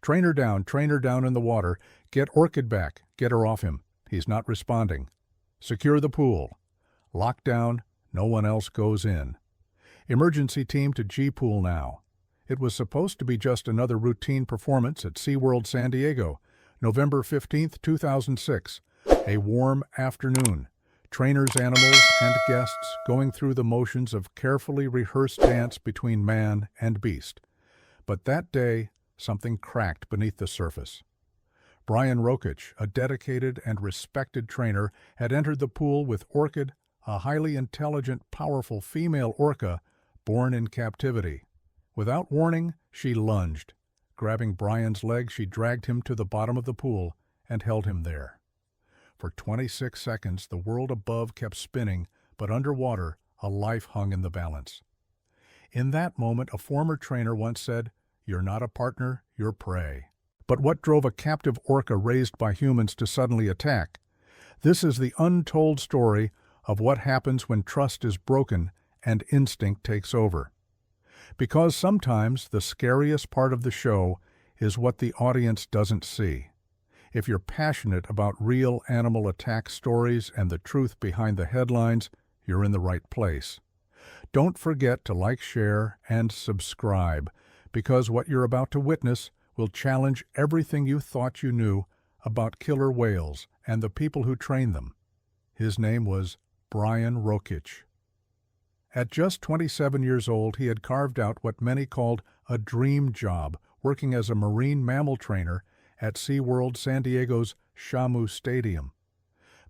Trainer down in the water. Get Orchid back. Get her off him. He's not responding. Secure the pool. Lock down. No one else goes in. Emergency team to G-Pool now. It was supposed to be just another routine performance at SeaWorld San Diego, November 15, 2006. A warm afternoon. Trainers, animals, and guests going through the motions of carefully rehearsed dance between man and beast. But that day, something cracked beneath the surface. Brian Rokich, a dedicated and respected trainer, had entered the pool with Orchid, a highly intelligent, powerful female orca born in captivity. Without warning, she lunged. Grabbing Brian's leg, she dragged him to the bottom of the pool and held him there. For 26 seconds, the world above kept spinning, but underwater, a life hung in the balance. In that moment, a former trainer once said, "You're not a partner, you're prey." But what drove a captive orca raised by humans to suddenly attack? This is the untold story of what happens when trust is broken and instinct takes over. Because sometimes the scariest part of the show is what the audience doesn't see. If you're passionate about real animal attack stories and the truth behind the headlines, you're in the right place. Don't forget to like, share, and subscribe, because what you're about to witness will challenge everything you thought you knew about killer whales and the people who train them. His name was Brian Rokich. At just 27 years old, he had carved out what many called a dream job, working as a marine mammal trainer at SeaWorld San Diego's Shamu Stadium.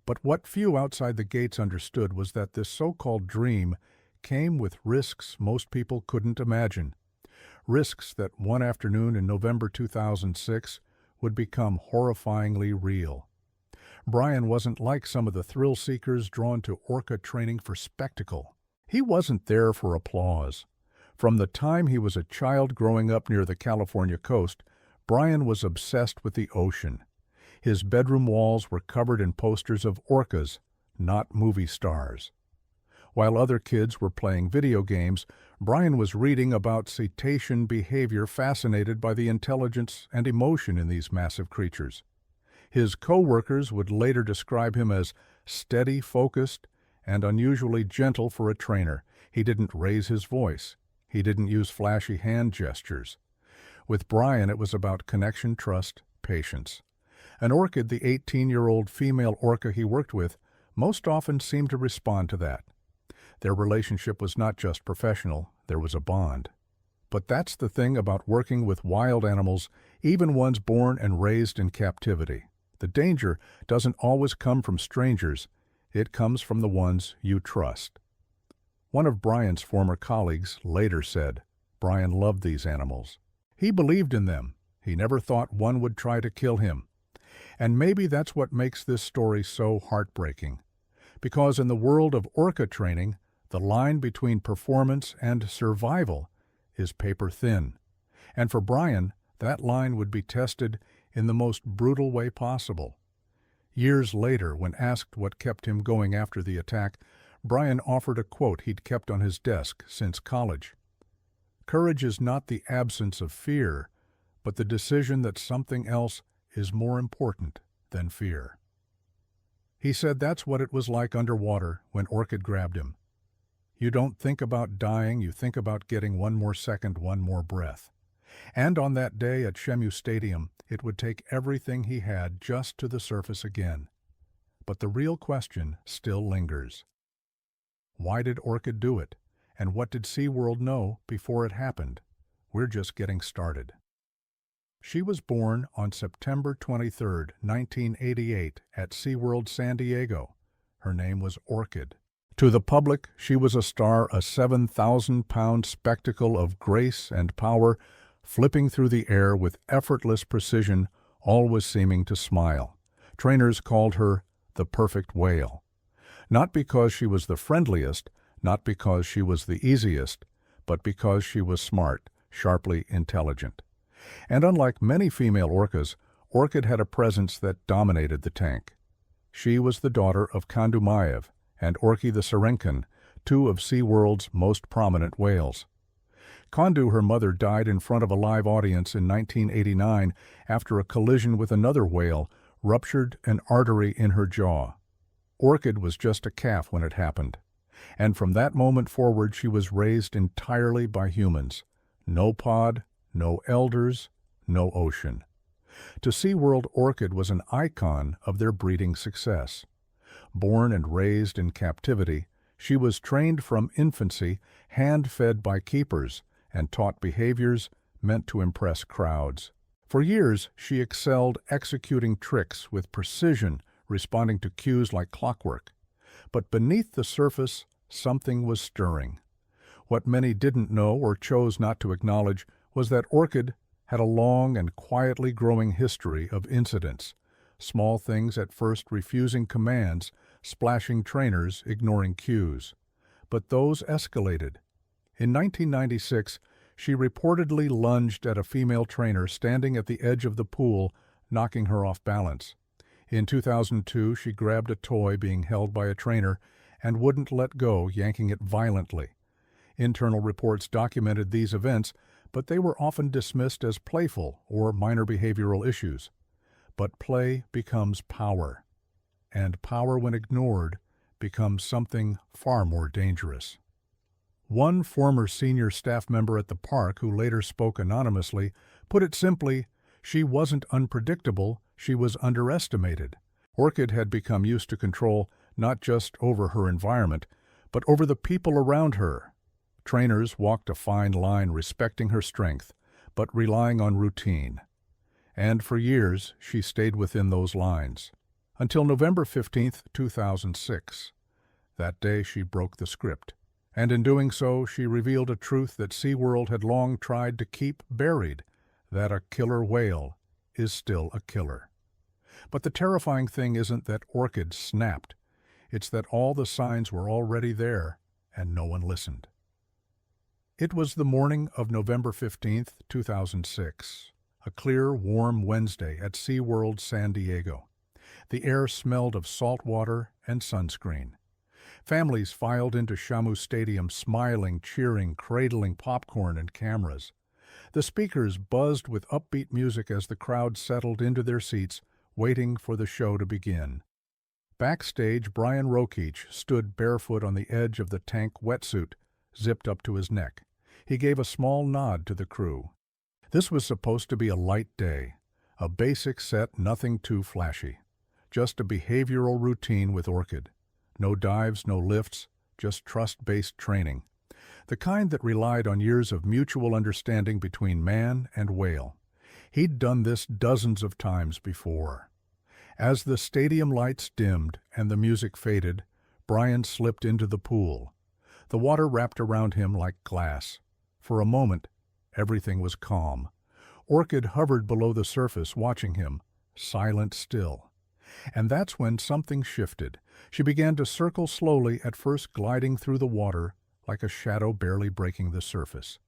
But what few outside the gates understood was that this so-called dream came with risks most people couldn't imagine. Risks that one afternoon in November 2006 would become horrifyingly real. Brian wasn't like some of the thrill-seekers drawn to orca training for spectacle. He wasn't there for applause. From the time he was a child growing up near the California coast, Brian was obsessed with the ocean. His bedroom walls were covered in posters of orcas, not movie stars. While other kids were playing video games, Brian was reading about cetacean behavior, fascinated by the intelligence and emotion in these massive creatures. His co-workers would later describe him as steady, focused, and unusually gentle for a trainer. He didn't raise his voice. He didn't use flashy hand gestures. With Brian, it was about connection, trust, patience. An orchid, the 18-year-old female orca he worked with, most often seemed to respond to that. Their relationship was not just professional, there was a bond. But that's the thing about working with wild animals, even ones born and raised in captivity. The danger doesn't always come from strangers, it comes from the ones you trust. One of Brian's former colleagues later said, Brian loved these animals. He believed in them. He never thought one would try to kill him. And maybe that's what makes this story so heartbreaking. Because in the world of orca training, the line between performance and survival is paper thin. And for Brian, that line would be tested in the most brutal way possible. Years later, when asked what kept him going after the attack, Brian offered a quote he'd kept on his desk since college. "Courage is not the absence of fear, but the decision that something else is more important than fear." He said that's what it was like underwater when Orchid grabbed him. You don't think about dying, you think about getting one more second, one more breath. And on that day at Shamu Stadium, it would take everything he had just to the surface again. But the real question still lingers. Why did Orchid do it? And what did SeaWorld know before it happened? We're just getting started. She was born on September 23, 1988, at SeaWorld San Diego. Her name was Orchid. To the public, she was a star, a 7,000-pound spectacle of grace and power, flipping through the air with effortless precision, always seeming to smile. Trainers called her the perfect whale. Not because she was the friendliest, not because she was the easiest, but because she was smart, sharply intelligent. And unlike many female orcas, Orchid had a presence that dominated the tank. She was the daughter of Kandumaev and Orki the Serenkan, two of SeaWorld's most prominent whales. Kondu, her mother, died in front of a live audience in 1989 after a collision with another whale ruptured an artery in her jaw. Orchid was just a calf when it happened, and from that moment forward she was raised entirely by humans. No pod, no elders, no ocean. To SeaWorld, Orchid was an icon of their breeding success. Born and raised in captivity, she was trained from infancy, hand-fed by keepers, and taught behaviors meant to impress crowds. For years, she excelled executing tricks with precision, responding to cues like clockwork. But beneath the surface, something was stirring. What many didn't know or chose not to acknowledge was that Orchid had a long and quietly growing history of incidents. Small things at first refusing commands, splashing trainers, ignoring cues. But those escalated. In 1996, she reportedly lunged at a female trainer standing at the edge of the pool, knocking her off balance. In 2002, she grabbed a toy being held by a trainer and wouldn't let go, yanking it violently. Internal reports documented these events, but they were often dismissed as playful or minor behavioral issues. But play becomes power, and power, when ignored, becomes something far more dangerous. One former senior staff member at the park, who later spoke anonymously, put it simply, she wasn't unpredictable, she was underestimated. Orchid had become used to control not just over her environment, but over the people around her. Trainers walked a fine line, respecting her strength, but relying on routine. And for years, she stayed within those lines. Until November 15, 2006. That day she broke the script. And in doing so, she revealed a truth that SeaWorld had long tried to keep buried, that a killer whale is still a killer. But the terrifying thing isn't that Orchid snapped. It's that all the signs were already there, and no one listened. It was the morning of November 15, 2006, a clear, warm Wednesday at SeaWorld San Diego. The air smelled of salt water and sunscreen. Families filed into Shamu Stadium, smiling, cheering, cradling popcorn and cameras. The speakers buzzed with upbeat music as the crowd settled into their seats, waiting for the show to begin. Backstage, Brian Rokeach stood barefoot on the edge of the tank wetsuit, zipped up to his neck. He gave a small nod to the crew. This was supposed to be a light day, a basic set, nothing too flashy. Just a behavioral routine with Orchid. No dives, no lifts, just trust-based training. The kind that relied on years of mutual understanding between man and whale. He'd done this dozens of times before. As the stadium lights dimmed and the music faded, Brian slipped into the pool. The water wrapped around him like glass. For a moment, everything was calm. Orchid hovered below the surface, watching him, silent still. And that's when something shifted. She began to circle slowly, at first gliding through the water like a shadow barely breaking the surface.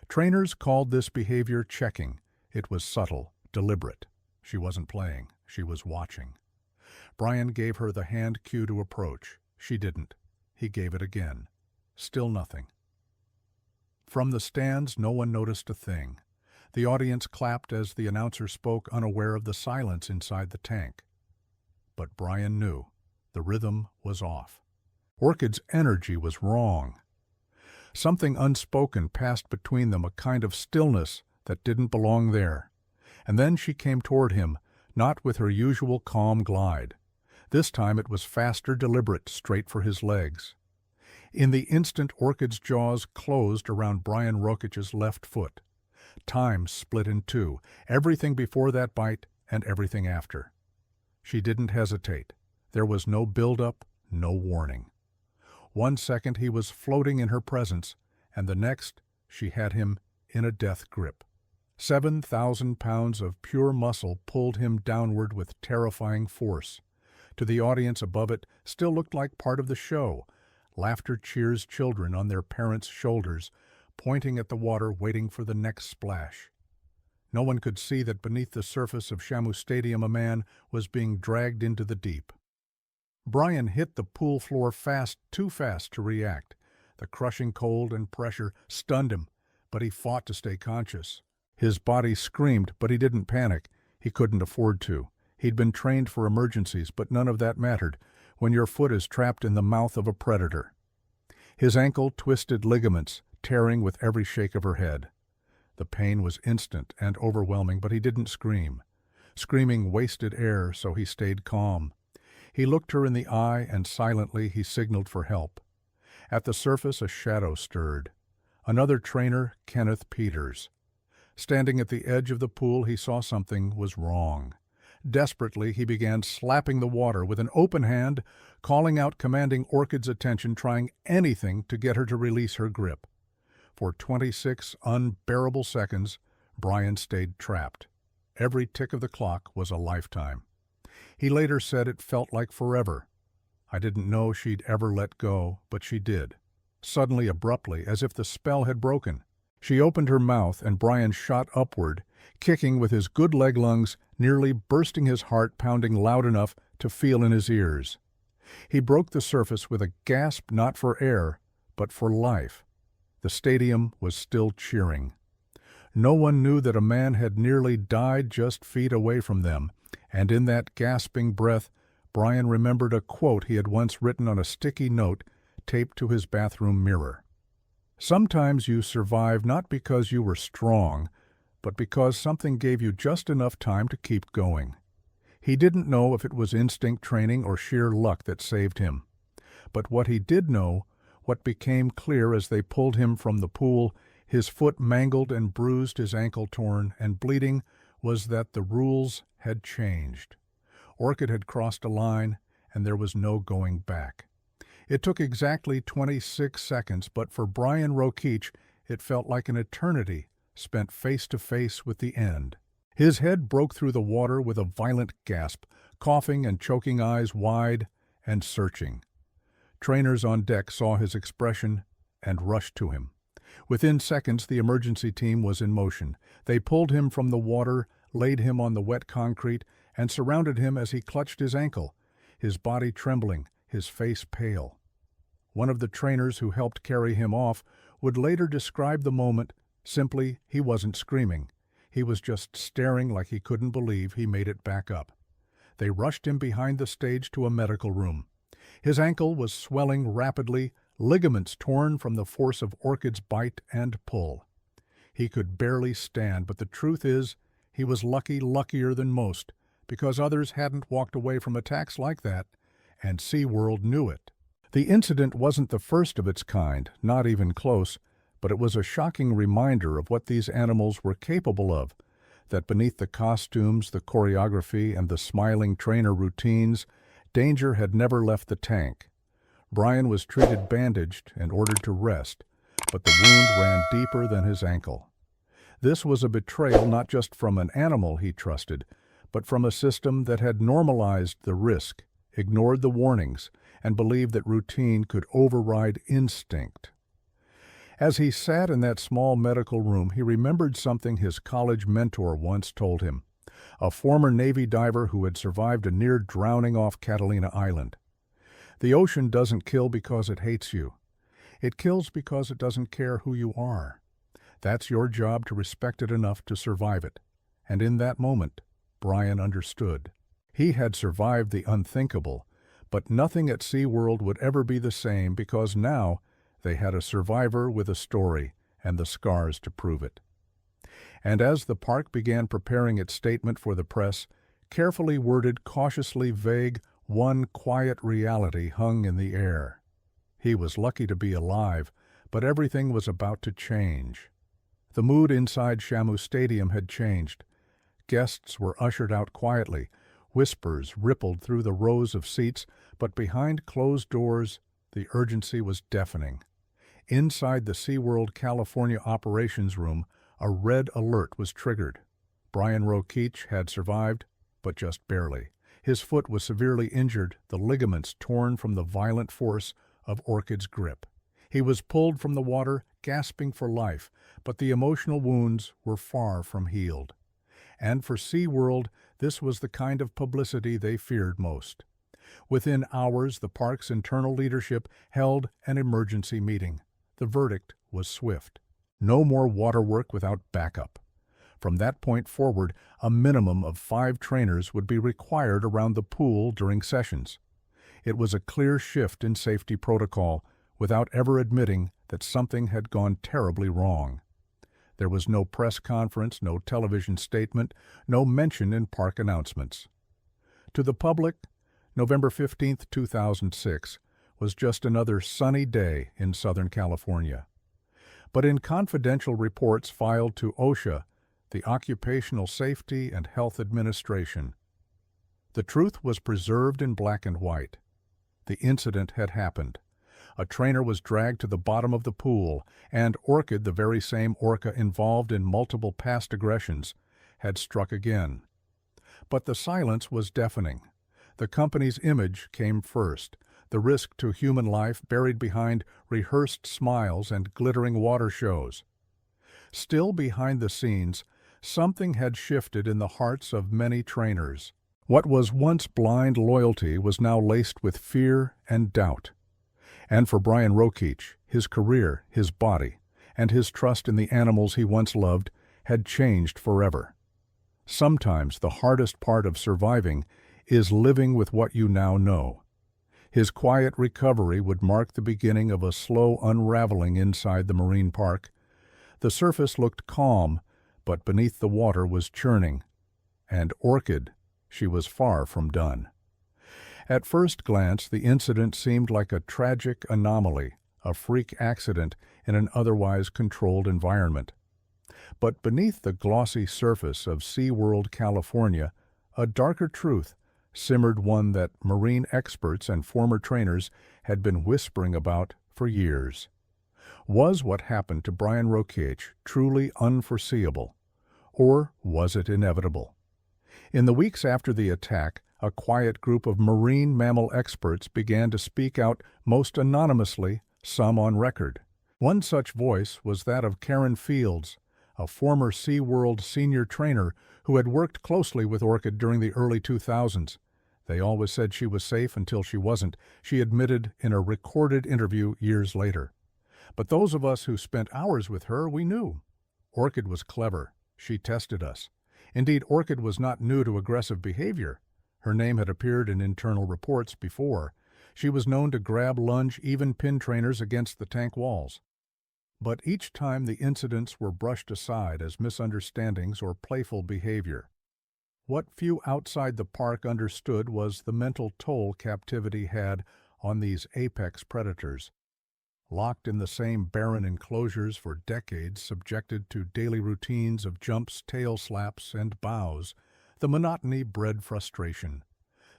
Trainers called this behavior checking. It was subtle, deliberate. She wasn't playing, she was watching. Brian gave her the hand cue to approach. She didn't. He gave it again. Still nothing. From the stands, no one noticed a thing. The audience clapped as the announcer spoke, unaware of the silence inside the tank. But Brian knew. The rhythm was off. Orchid's energy was wrong. Something unspoken passed between them, a kind of stillness that didn't belong there. And then she came toward him, not with her usual calm glide. This time it was faster, deliberate, straight for his legs. In the instant, Orchid's jaws closed around Brian Rokeach's left foot. Time split in two, everything before that bite and everything after. She didn't hesitate. There was no build-up, no warning. 1 second he was floating in her presence, and the next she had him in a death grip. 7,000 pounds of pure muscle pulled him downward with terrifying force. To the audience above it still looked like part of the show. Laughter cheers children on their parents' shoulders, pointing at the water, waiting for the next splash. No one could see that beneath the surface of Shamu Stadium a man was being dragged into the deep. Brian hit the pool floor fast, too fast to react. The crushing cold and pressure stunned him, but he fought to stay conscious. His body screamed, but he didn't panic. He couldn't afford to. He'd been trained for emergencies, but none of that mattered when your foot is trapped in the mouth of a predator. His ankle twisted ligaments, tearing with every shake of her head. The pain was instant and overwhelming, but he didn't scream. Screaming wasted air, so he stayed calm. He looked her in the eye, and silently he signaled for help. At the surface, a shadow stirred. Another trainer, Kenneth Peters. Standing at the edge of the pool, he saw something was wrong. Desperately, he began slapping the water with an open hand, calling out, commanding Orchid's attention, trying anything to get her to release her grip. For 26 unbearable seconds, Brian stayed trapped. Every tick of the clock was a lifetime. He later said it felt like forever. I didn't know she'd ever let go, but she did. Suddenly, abruptly, as if the spell had broken. She opened her mouth, and Brian shot upward, kicking with his good leg lungs, nearly bursting his heart pounding loud enough to feel in his ears. He broke the surface with a gasp, not for air, but for life. The stadium was still cheering. No one knew that a man had nearly died just feet away from them, and in that gasping breath, Brian remembered a quote he had once written on a sticky note taped to his bathroom mirror. Sometimes you survive not because you were strong, but because something gave you just enough time to keep going. He didn't know if it was instinct training or sheer luck that saved him. But what he did know, what became clear as they pulled him from the pool, his foot mangled and bruised, his ankle torn and bleeding, was that the rules had changed. Orchid had crossed a line, and there was no going back. It took exactly 26 seconds, but for Brian Rokeach, it felt like an eternity spent face to face with the end. His head broke through the water with a violent gasp, coughing and choking eyes wide and searching. Trainers on deck saw his expression and rushed to him. Within seconds, the emergency team was in motion. They pulled him from the water, laid him on the wet concrete, and surrounded him as he clutched his ankle, his body trembling, his face pale. One of the trainers who helped carry him off would later describe the moment simply, he wasn't screaming. He was just staring like he couldn't believe he made it back up. They rushed him behind the stage to a medical room. His ankle was swelling rapidly, ligaments torn from the force of Orchid's bite and pull. He could barely stand, but the truth is, he was luckier than most, because others hadn't walked away from attacks like that, and SeaWorld knew it. The incident wasn't the first of its kind, not even close, but it was a shocking reminder of what these animals were capable of, that beneath the costumes, the choreography, and the smiling trainer routines, danger had never left the tank. Brian was treated bandaged and ordered to rest, but the wound ran deeper than his ankle. This was a betrayal not just from an animal he trusted, but from a system that had normalized the risk, ignored the warnings, and believed that routine could override instinct. As he sat in that small medical room, he remembered something his college mentor once told him, a former Navy diver who had survived a near drowning off Catalina Island. The ocean doesn't kill because it hates you. It kills because it doesn't care who you are. That's your job, to respect it enough to survive it. And in that moment, Brian understood. He had survived the unthinkable, but nothing at SeaWorld would ever be the same, because now they had a survivor with a story and the scars to prove it. And as the park began preparing its statement for the press, carefully worded, cautiously vague, one quiet reality hung in the air. He was lucky to be alive, but everything was about to change. The mood inside Shamu Stadium had changed. Guests were ushered out quietly. Whispers rippled through the rows of seats, but behind closed doors, the urgency was deafening. Inside the SeaWorld California operations room, a red alert was triggered. Brian Rokeach had survived, but just barely. His foot was severely injured, the ligaments torn from the violent force of Orchid's grip. He was pulled from the water, gasping for life, but the emotional wounds were far from healed. And for SeaWorld, this was the kind of publicity they feared most. Within hours, the park's internal leadership held an emergency meeting. The verdict was swift. No more water work without backup. From that point forward, a minimum of 5 trainers would be required around the pool during sessions. It was a clear shift in safety protocol, without ever admitting that something had gone terribly wrong. There was no press conference, no television statement, no mention in park announcements. To the public, November 15, 2006, was just another sunny day in Southern California. But in confidential reports filed to OSHA, the Occupational Safety and Health Administration, the truth was preserved in black and white. The incident had happened. A trainer was dragged to the bottom of the pool, and Orchid, the very same orca involved in multiple past aggressions, had struck again. But the silence was deafening. The company's image came first, the risk to human life buried behind rehearsed smiles and glittering water shows. Still behind the scenes, something had shifted in the hearts of many trainers. What was once blind loyalty was now laced with fear and doubt. And for Brian Rokeach, his career, his body, and his trust in the animals he once loved had changed forever. Sometimes the hardest part of surviving is living with what you now know. His quiet recovery would mark the beginning of a slow unraveling inside the marine park. The surface looked calm, but beneath the water was churning. And Orchid, she was far from done. At first glance, the incident seemed like a tragic anomaly, a freak accident in an otherwise controlled environment. But beneath the glossy surface of SeaWorld California, a darker truth simmered, one that marine experts and former trainers had been whispering about for years. Was what happened to Brian Rokeach truly unforeseeable, or was it inevitable? In the weeks after the attack, a quiet group of marine mammal experts began to speak out, most anonymously, some on record. One such voice was that of Karen Fields, a former SeaWorld senior trainer who had worked closely with Orchid during the early 2000s. They always said she was safe until she wasn't, she admitted in a recorded interview years later. But those of us who spent hours with her, we knew. Orchid was clever. She tested us. Indeed, Orchid was not new to aggressive behavior. Her name had appeared in internal reports before. She was known to grab, lunge, even pin trainers against the tank walls. But each time the incidents were brushed aside as misunderstandings or playful behavior. What few outside the park understood was the mental toll captivity had on these apex predators. Locked in the same barren enclosures for decades, subjected to daily routines of jumps, tail slaps, and bows, the monotony bred frustration.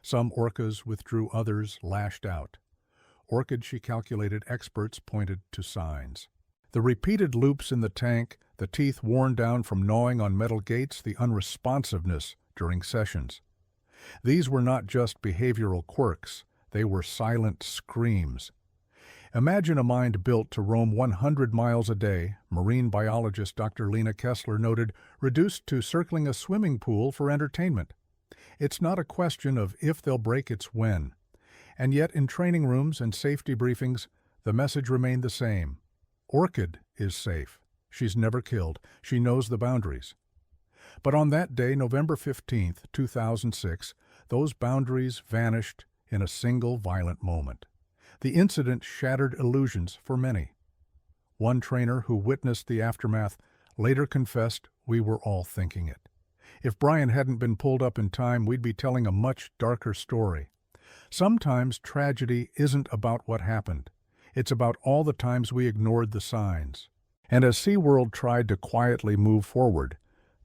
Some orcas withdrew, others lashed out. Orchid, she calculated, experts pointed to signs. The repeated loops in the tank, the teeth worn down from gnawing on metal gates, the unresponsiveness during sessions. These were not just behavioral quirks, they were silent screams. Imagine a mind built to roam 100 miles a day, marine biologist Dr. Lena Kessler noted, reduced to circling a swimming pool for entertainment. It's not a question of if they'll break, it's when. And yet in training rooms and safety briefings, the message remained the same. Orchid is safe. She's never killed. She knows the boundaries. But on that day, November 15, 2006, those boundaries vanished in a single violent moment. The incident shattered illusions for many. One trainer who witnessed the aftermath later confessed, "We were all thinking it. If Brian hadn't been pulled up in time, we'd be telling a much darker story." Sometimes tragedy isn't about what happened. It's about all the times we ignored the signs. And as SeaWorld tried to quietly move forward,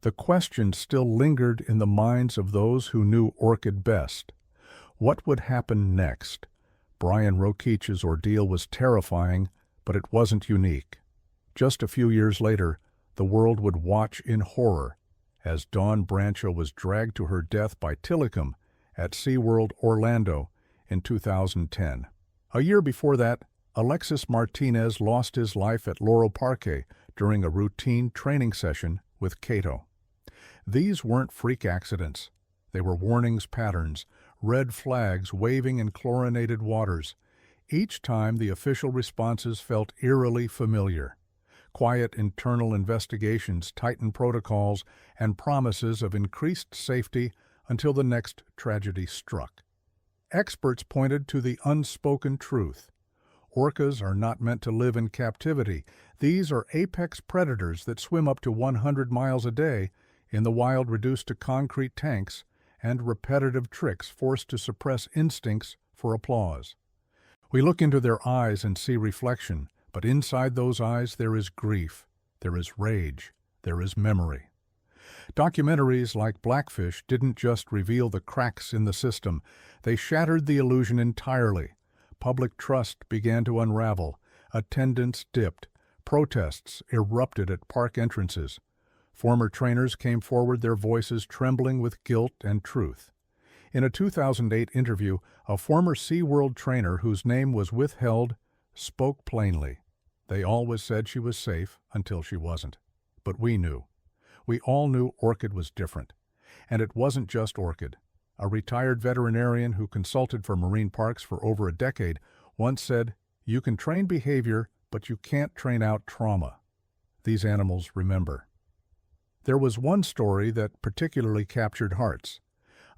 the question still lingered in the minds of those who knew Orchid best. What would happen next? Brian Rokeach's ordeal was terrifying, but it wasn't unique. Just a few years later, the world would watch in horror as Dawn Brancho was dragged to her death by Tilikum at SeaWorld Orlando in 2010. A year before that, Alexis Martinez lost his life at Laurel Parque during a routine training session with Cato. These weren't freak accidents. They were warnings patterns, red flags waving in chlorinated waters. Each time the official responses felt eerily familiar. Quiet internal investigations, tightened protocols, and promises of increased safety until the next tragedy struck. Experts pointed to the unspoken truth. Orcas are not meant to live in captivity. These are apex predators that swim up to 100 miles a day, in the wild reduced to concrete tanks and repetitive tricks forced to suppress instincts for applause. We look into their eyes and see reflection, but inside those eyes there is grief, there is rage, there is memory. Documentaries like Blackfish didn't just reveal the cracks in the system, they shattered the illusion entirely. Public trust began to unravel, attendance dipped, protests erupted at park entrances. Former trainers came forward, their voices trembling with guilt and truth. In a 2008 interview, a former SeaWorld trainer whose name was withheld spoke plainly. They always said she was safe until she wasn't. But we knew. We all knew Orchid was different. And it wasn't just Orchid. A retired veterinarian who consulted for marine parks for over a decade once said, "You can train behavior, but you can't train out trauma." These animals remember. There was one story that particularly captured hearts.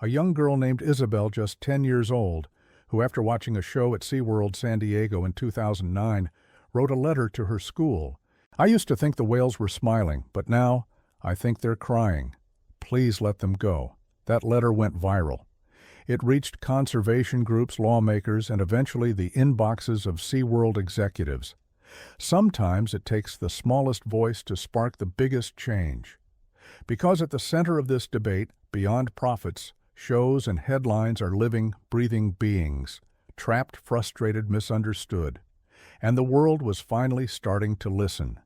A young girl named Isabel, just 10 years old, who after watching a show at SeaWorld San Diego in 2009, wrote a letter to her school. "I used to think the whales were smiling, but now I think they're crying. Please let them go." That letter went viral. It reached conservation groups, lawmakers, and eventually the inboxes of SeaWorld executives. Sometimes it takes the smallest voice to spark the biggest change. Because at the center of this debate, beyond profits, shows and headlines are living, breathing beings, trapped, frustrated, misunderstood. And the world was finally starting to listen.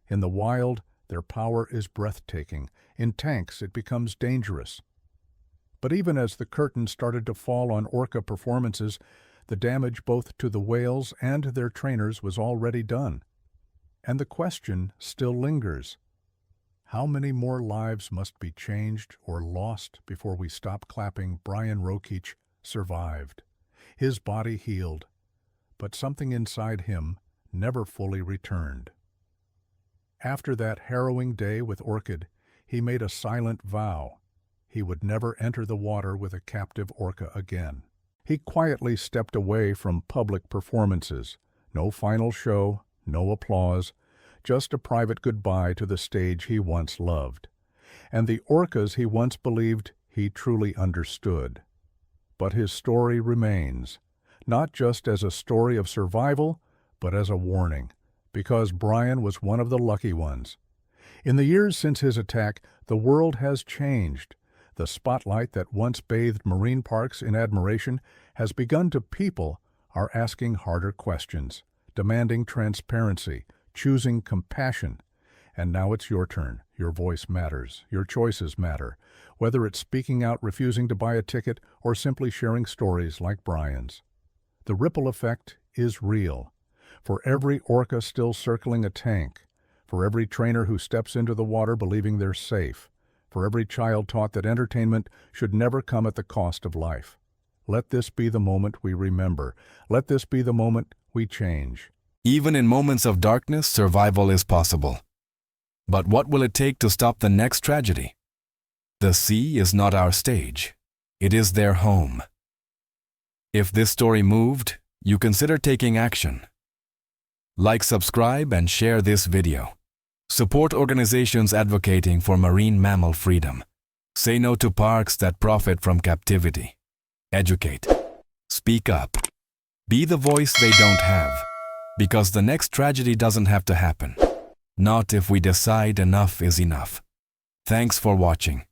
In the wild, their power is breathtaking. In tanks, it becomes dangerous. But even as the curtain started to fall on orca performances, the damage both to the whales and their trainers was already done. And the question still lingers. How many more lives must be changed or lost before we stop clapping Brian Rokeach survived? His body healed, but something inside him never fully returned. After that harrowing day with Orchid, he made a silent vow. He would never enter the water with a captive orca again. He quietly stepped away from public performances. No final show, no applause, just a private goodbye to the stage he once loved, and the orcas he once believed he truly understood. But his story remains, not just as a story of survival, but as a warning, because Brian was one of the lucky ones. In the years since his attack, the world has changed. The spotlight that once bathed marine parks in admiration has begun to people are asking harder questions, demanding transparency, choosing compassion. And now it's your turn. Your voice matters. Your choices matter. Whether it's speaking out, refusing to buy a ticket, or simply sharing stories like Brian's. The ripple effect is real. For every orca still circling a tank, for every trainer who steps into the water believing they're safe, for every child taught that entertainment should never come at the cost of life. Let this be the moment we remember. Let this be the moment we change. Even in moments of darkness, survival is possible. But what will it take to stop the next tragedy? The sea is not our stage. It is their home. If this story moved, you consider taking action. Like, subscribe, and share this video. Support organizations advocating for marine mammal freedom. Say no to parks that profit from captivity. Educate. Speak up. Be the voice they don't have. Because the next tragedy doesn't have to happen. Not if we decide enough is enough. Thanks for watching.